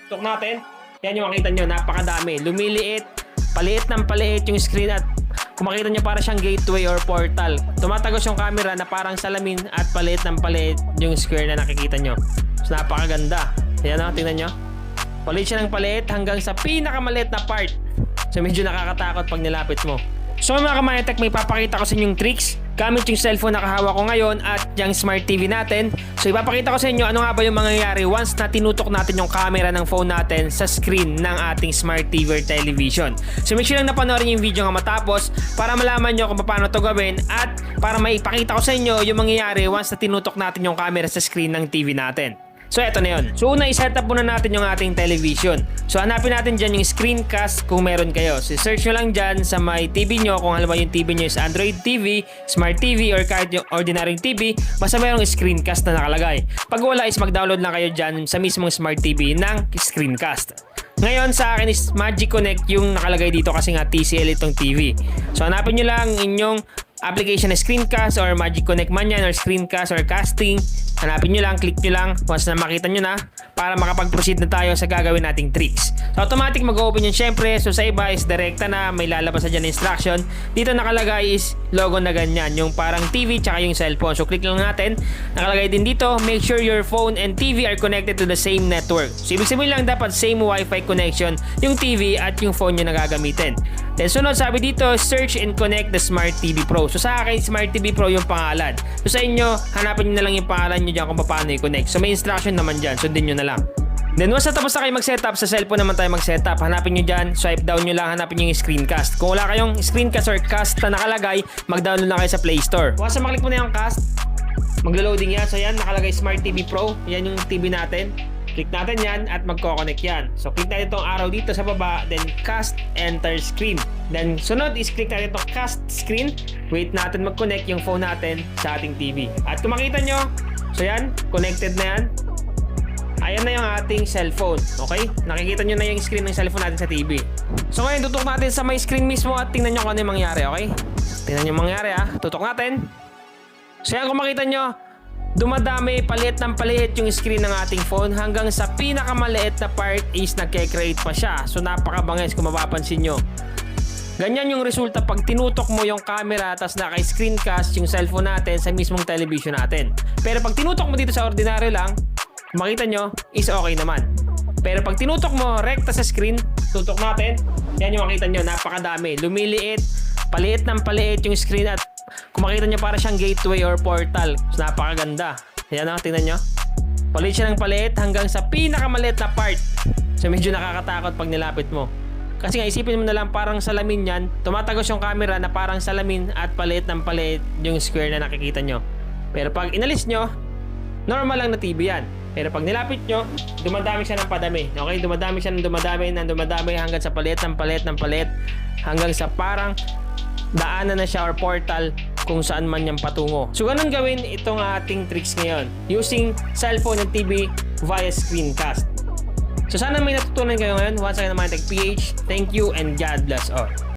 Tok natin. Yan yung makita nyo, napakadami. Lumiliit, paliit ng paliit yung screen at kung makita nyo para siyang gateway or portal. Tumatagos yung camera na parang salamin at paliit ng paliit yung square na nakikita nyo. So napakaganda. Yan o, tingnan nyo. Paliit siya ng paliit hanggang sa pinakamaliit na part. So medyo nakakatakot pag nilapit mo. So mga kamayatech, may papakita ko sa inyong tricks gamit yung cellphone na kahawak ko ngayon at yung smart TV natin. So ipapakita ko sa inyo ano nga ba yung mangyayari once na tinutok natin yung camera ng phone natin sa screen ng ating smart TV or television. So make sure lang napanoorin yung video nga matapos para malaman nyo kung paano to gawin at para maipakita ko sa inyo yung mangyayari once na tinutok natin yung camera sa screen ng TV natin. So eto na yun. So una, i-set up muna natin yung ating television. So hanapin natin dyan yung screencast kung meron kayo. So search nyo lang dyan sa may TV nyo. Kung halimbawa yung TV nyo is Android TV, Smart TV, or kahit yung ordinary TV, basta mayroong screencast na nakalagay. Pag wala is mag-download lang kayo dyan sa mismong Smart TV ng screencast. Ngayon sa akin is Magic Connect yung nakalagay dito kasi nga TCL itong TV. So hanapin nyo lang inyong application na screencast or Magic Connect man yan or screencast or casting. Hanapin nyo lang, click nyo lang once na makita nyo na para makapag-proceed na tayo sa gagawin nating tricks. So automatic mag-open yun syempre. So sa iba is direkta na may lalabas na dyan instruction. Dito nakalagay is logo na ganyan, yung parang TV tsaka yung cellphone. So click lang natin. Nakalagay din dito, make sure your phone and TV are connected to the same network. So ibig sabihin lang dapat same Wi-Fi connection yung TV at yung phone nyo na gagamitin. Then sunod sabi dito, search and connect the Smart TV Pro. So sa akin, Smart TV Pro yung pangalan. So sa inyo, hanapin nyo na lang yung pangalan nyo dyan kung paano i-connect. So may instruction naman dyan, sundin nyo na lang. Then once na tapos na kayo mag-setup, sa cellphone naman tayo mag-setup. Hanapin nyo dyan, swipe down nyo lang, hanapin nyo yung screencast. Kung wala kayong screencast or cast na nakalagay, mag-download lang kayo sa Play Store. Once na maklik mo na yung cast, maglo-loading yan. So yan, nakalagay Smart TV Pro. Yan yung TV natin. Click natin yan at magko-connect yan. So click natin itong arrow dito sa baba, then cast, enter screen. Then sunod is click natin itong cast screen. Wait natin mag-connect yung phone natin sa ating TV. At kung makita nyo, so yan, connected na yan. Ayan na yung ating cellphone. Okay? Nakikita nyo na yung screen ng cellphone natin sa TV. So ngayon, tutok natin sa may screen mismo at tingnan nyo kung ano yung mangyari. Okay? Tingnan nyo yung mangyari ha. Tutok natin. So yan, kung makita nyo, dumadami, paliit ng paliit yung screen ng ating phone hanggang sa pinakamaliit na part is nagke-create pa siya. So napakabangis kung mapapansin nyo. Ganyan yung resulta pag tinutok mo yung camera tapos naka-screencast yung cellphone natin sa mismong television natin. Pero pag tinutok mo dito sa ordinary lang, makita nyo is okay naman. Pero pag tinutok mo rekta sa screen, tutok natin, yan yung makita nyo, napakadami. Lumiliit, paliit ng paliit yung screen at kung makita nyo para siyang gateway or portal. So napakaganda. Yan o, tingnan nyo. Paliit siya ng paliit hanggang sa pinakamaliit na part. So medyo nakakatakot pag nilapit mo. Kasi nga isipin mo na lang parang salamin yan. Tumatagos yung camera na parang salamin at paliit ng paliit yung square na nakikita nyo. Pero pag inalis nyo, normal lang na TV yan. Pero pag nilapit nyo, dumadami siya ng padami. Okay? Dumadami siya ng dumadami hanggang sa paliit ng paliit ng paliit hanggang sa parang daanan na siya or portal kung saan man niyang patungo. So ganun gawin itong ating tricks ngayon using cellphone and TV via screencast. So sana may natutunan kayo ngayon. Once again, Mindtech PH, thank you and God bless all.